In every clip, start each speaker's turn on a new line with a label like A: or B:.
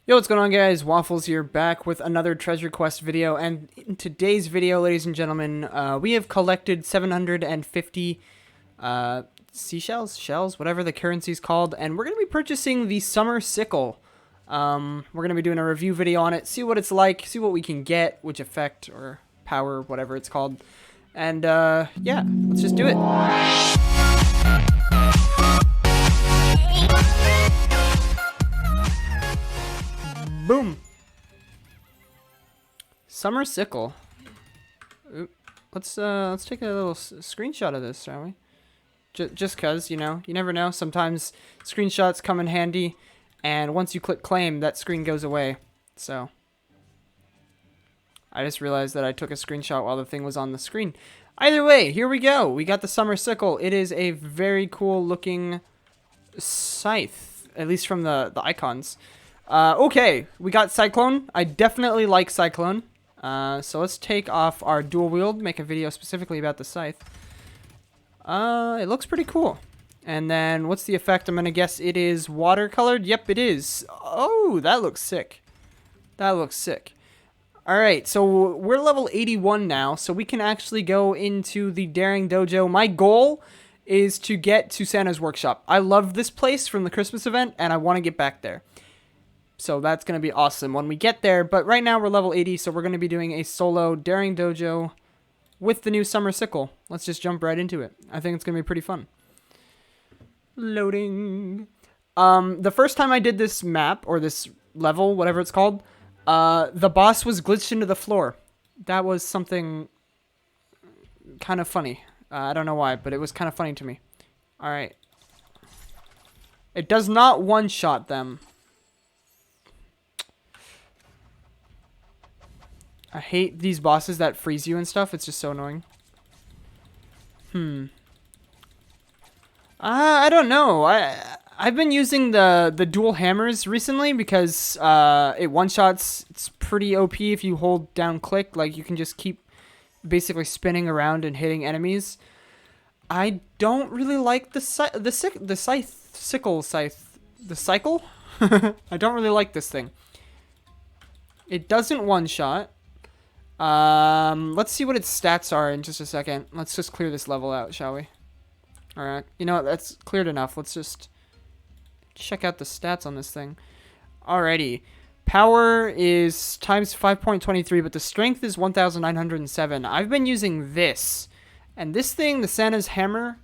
A: Yo, what's going on, guys? Waffles here, back with another treasure quest video, and in today's video, ladies and gentlemen, we have collected 750 shells, whatever the currency's called, and we're going to be purchasing the summer sickle. We're going to be doing a review video on it, see what it's like, see what we can get, which effect or power, whatever it's called, and yeah, let's just do it. Boom. Summer sickle. Oop. Let's take a little screenshot of this, shall we? Just cause, you know, you never know. Sometimes screenshots come in handy, and once you click claim, that screen goes away. So I just realized that I took a screenshot while the thing was on the screen. Either way, here we go. We got the summer sickle. It is a very cool looking scythe, at least from the icons. Okay, we got Cyclone. I definitely like Cyclone. So let's take off our dual wield, make a video specifically about the scythe. It looks pretty cool. And then what's the effect? I'm gonna guess it is watercolored. Yep, it is. Oh, that looks sick. That looks sick. Alright, so we're level 81 now, so we can actually go into the Daring Dojo. My goal is to get to Santa's Workshop. I love this place from the Christmas event, and I want to get back there. So that's going to be awesome when we get there. But right now we're level 80, so we're going to be doing a solo Daring Dojo with the new Summer Sickle. Let's just jump right into it. I think it's going to be pretty fun. Loading. The first time I did this map, or this level, whatever it's called, the boss was glitched into the floor. That was something kind of funny. I don't know why, but it was kind of funny to me. Alright. It does not one-shot them. I hate these bosses that freeze you and stuff. It's just so annoying. I don't know. I've been using the dual hammers recently because it one-shots. It's pretty OP if you hold down click. Like, you can just keep basically spinning around and hitting enemies. I don't really like the sickle scythe. The cycle? I don't really like this thing. It doesn't one-shot. Let's see what its stats are in just a second. Let's just clear this level out, shall we? Alright, you know what, that's cleared enough. Let's just check out the stats on this thing. Alrighty. Power is times 5.23, but the strength is 1,907. I've been using this. And this thing, the Santa's Hammer,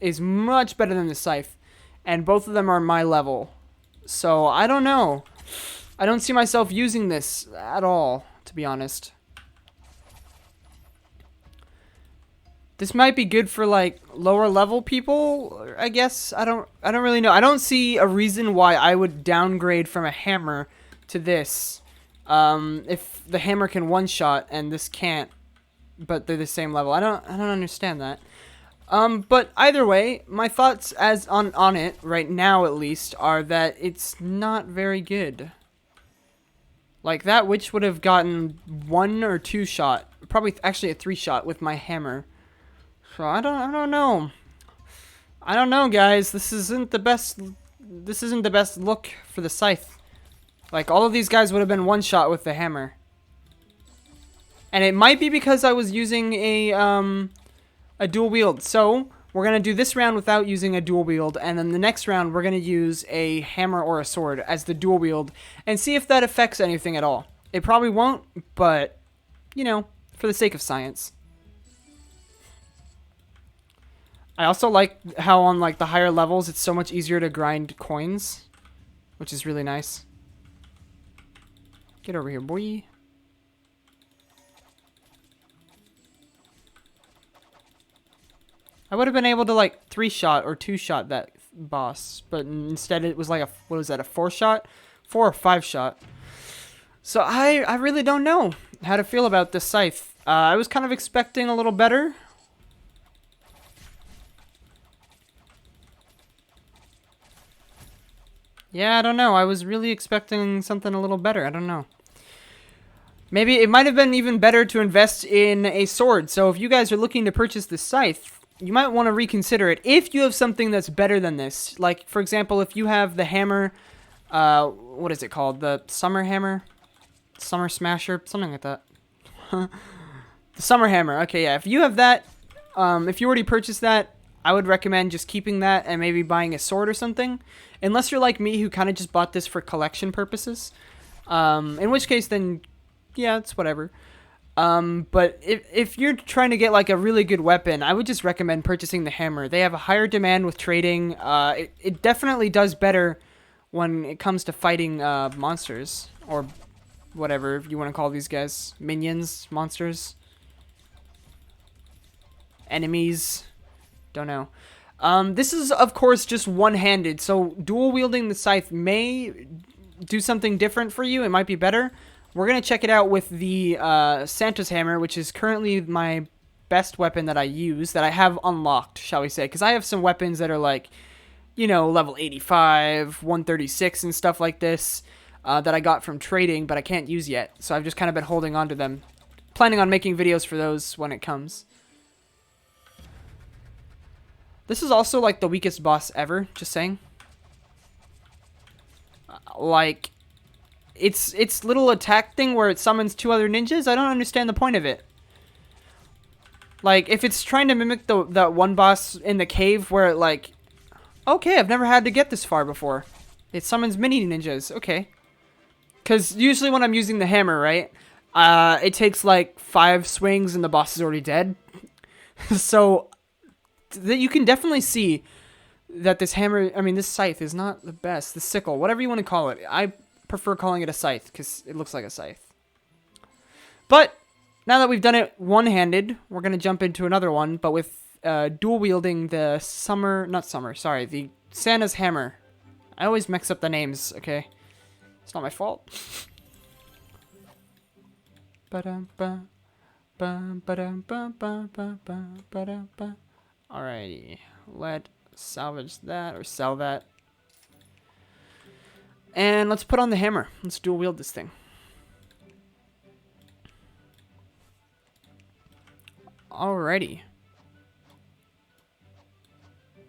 A: is much better than the Scythe. And both of them are my level. So, I don't know. I don't see myself using this at all, to be honest. This might be good for, like, lower level people, I guess. I don't really know. I don't see a reason why I would downgrade from a hammer to this. If the hammer can one-shot and this can't, but they're the same level. I don't understand that. But either way, my thoughts as on it, right now at least, are that it's not very good. Like, that witch would have gotten 1 or 2 shot. Probably actually a 3 shot with my hammer. So I don't know. I don't know, guys. This isn't the best look for the scythe. Like, all of these guys would have been one shot with the hammer. And it might be because I was using a dual wield. So we're gonna do this round without using a dual wield, and then the next round we're gonna use a hammer or a sword as the dual wield and see if that affects anything at all. It probably won't, but you know, for the sake of science. I also like how on, like, the higher levels it's so much easier to grind coins, which is really nice. Get over here, boy. I would have been able to, like, 3-shot or 2-shot that boss, but instead it was like a, what was that, a 4-shot? 4 or 5-shot. So I really don't know how to feel about this scythe. I was kind of expecting a little better. Yeah, I don't know. I was really expecting something a little better. I don't know. Maybe it might have been even better to invest in a sword. So if you guys are looking to purchase this scythe, you might want to reconsider it if you have something that's better than this. Like, for example, if you have the hammer what is it called? The summer hammer? Summer smasher? Something like that. The summer hammer. Okay, yeah. If you have that, if you already purchased that, I would recommend just keeping that and maybe buying a sword or something. Unless you're like me who kind of just bought this for collection purposes. In which case then, yeah, it's whatever. But if you're trying to get like a really good weapon, I would just recommend purchasing the hammer. They have a higher demand with trading. It definitely does better when it comes to fighting monsters or whatever you want to call these guys. Minions, monsters, enemies. Don't know. This is, of course, just one-handed, so dual-wielding the scythe may do something different for you. It might be better. We're going to check it out with the Santa's hammer, which is currently my best weapon that I use, that I have unlocked, shall we say. Because I have some weapons that are like, you know, level 85, 136 and stuff like this that I got from trading, but I can't use yet. So I've just kind of been holding on to them. Planning on making videos for those when it comes. This is also like the weakest boss ever, just saying. Like, its little attack thing where it summons 2 other ninjas, I don't understand the point of it. Like, if it's trying to mimic that one boss in the cave where it like, okay, I've never had to get this far before. It summons mini ninjas, okay. Because usually when I'm using the hammer, right, it takes like 5 swings and the boss is already dead. So you can definitely see that this hammer, I mean, this scythe is not the best. The sickle, whatever you want to call it. I prefer calling it a scythe because it looks like a scythe. But now that we've done it one-handed, we're going to jump into another one, but with dual-wielding the the Santa's hammer. I always mix up the names, okay? It's not my fault. Alrighty, let's salvage that or sell that. And let's put on the hammer. Let's dual wield this thing. Alrighty.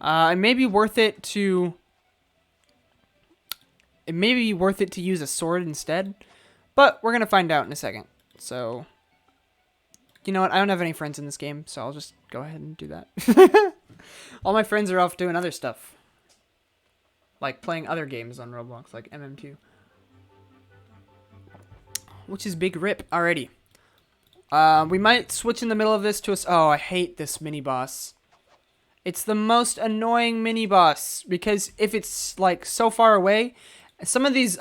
A: It may be worth it to use a sword instead, but we're gonna find out in a second. So, you know what? I don't have any friends in this game, so I'll just go ahead and do that. All my friends are off doing other stuff. Like playing other games on Roblox, like MM2. Which is big rip already. We might switch in the middle of this to a... Oh, I hate this mini-boss. It's the most annoying mini-boss. Because if it's, like, so far away... Some of these,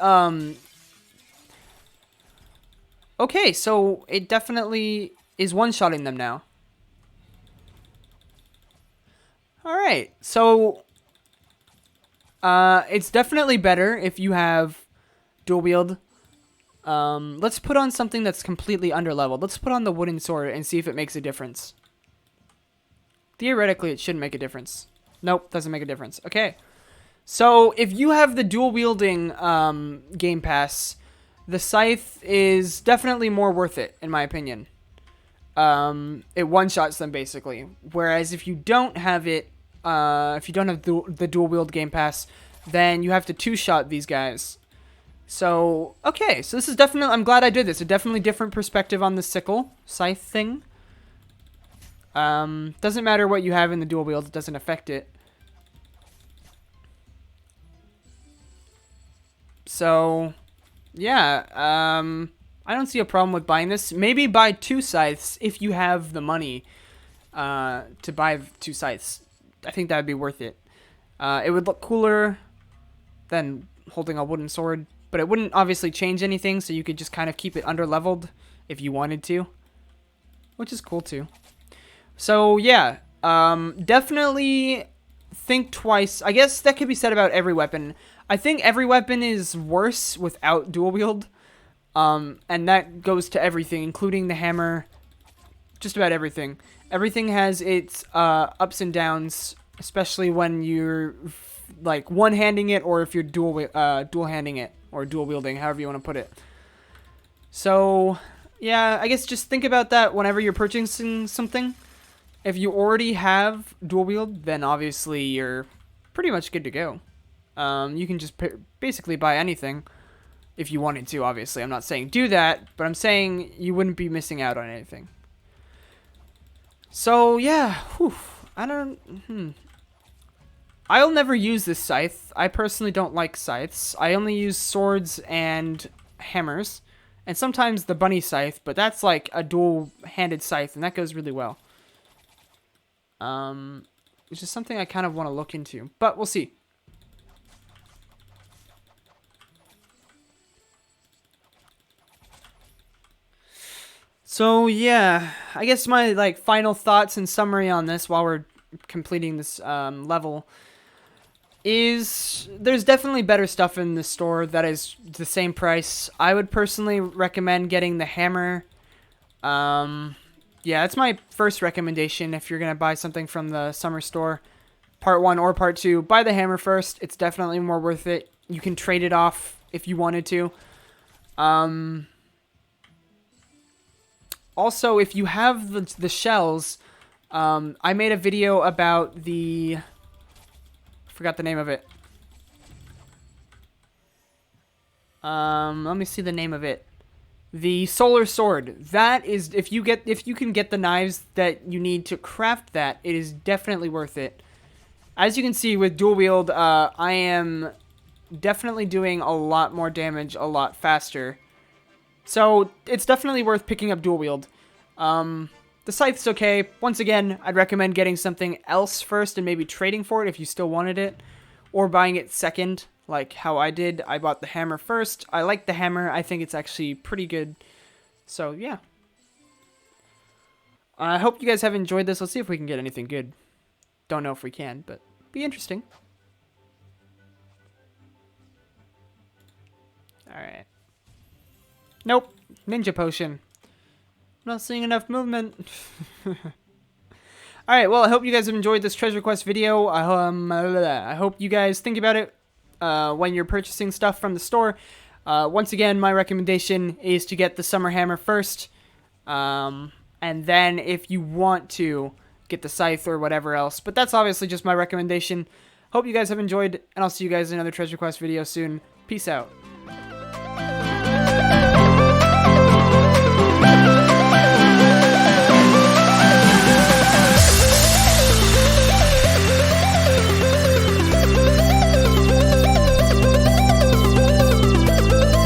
A: Okay, so it definitely is one-shotting them now. Alright, so... it's definitely better if you have dual wield. Let's put on something that's completely underleveled. Let's put on the wooden sword and see if it makes a difference. Theoretically, it should make a difference. Nope, doesn't make a difference. Okay. So, if you have the dual wielding Game Pass, the scythe is definitely more worth it, in my opinion. It one-shots them, basically. Whereas if you don't have it, if you don't have the dual wield Game Pass, then you have to two-shot these guys. So, okay, so this is definitely, I'm glad I did this. A definitely different perspective on the sickle scythe thing. Doesn't matter what you have in the dual wield, it doesn't affect it. So, yeah, I don't see a problem with buying this. Maybe buy 2 scythes if you have the money to buy 2 scythes. I think that would be worth it. It would look cooler than holding a wooden sword, but it wouldn't obviously change anything, so you could just kind of keep it under-leveled if you wanted to, which is cool too. So, yeah, definitely think twice. I guess that could be said about every weapon. I think every weapon is worse without dual wield, and that goes to everything, including the hammer, just about everything. Everything has its ups and downs, especially when you're like one-handing it, or if you're dual-handing it, or dual-wielding, however you want to put it. So, yeah, I guess just think about that whenever you're purchasing something. If you already have dual-wield, then obviously you're pretty much good to go. You can just basically buy anything if you wanted to, obviously. I'm not saying do that, but I'm saying you wouldn't be missing out on anything. So, yeah. Whew. I'll never use this scythe. I personally don't like scythes. I only use swords and hammers. And sometimes the bunny scythe, but that's like a dual-handed scythe, and that goes really well. It's just something I kind of want to look into, but we'll see. So yeah, I guess my like final thoughts and summary on this while we're completing this level is there's definitely better stuff in the store that is the same price. I would personally recommend getting the hammer. Yeah, that's my first recommendation if you're going to buy something from the summer store. Part 1 or Part 2, buy the hammer first. It's definitely more worth it. You can trade it off if you wanted to. Also, if you have the shells, I made a video about the... forgot the name of it. Let me see the name of it. The solar sword. That is, if you can get the knives that you need to craft that, it is definitely worth it. As you can see with dual wield, I am definitely doing a lot more damage a lot faster. So it's definitely worth picking up dual wield. The scythe's okay. Once again, I'd recommend getting something else first and maybe trading for it if you still wanted it. Or buying it second, like how I did. I bought the hammer first. I like the hammer. I think it's actually pretty good. So, yeah. I hope you guys have enjoyed this. Let's see if we can get anything good. Don't know if we can, but be interesting. Alright. Nope. Ninja potion. Not seeing enough movement. Alright, well, I hope you guys have enjoyed this treasure quest video. I hope you guys think about it when you're purchasing stuff from the store. Once again, my recommendation is to get the summer hammer first. And then if you want to, get the scythe or whatever else. But that's obviously just my recommendation. Hope you guys have enjoyed, and I'll see you guys in another treasure quest video soon. Peace out.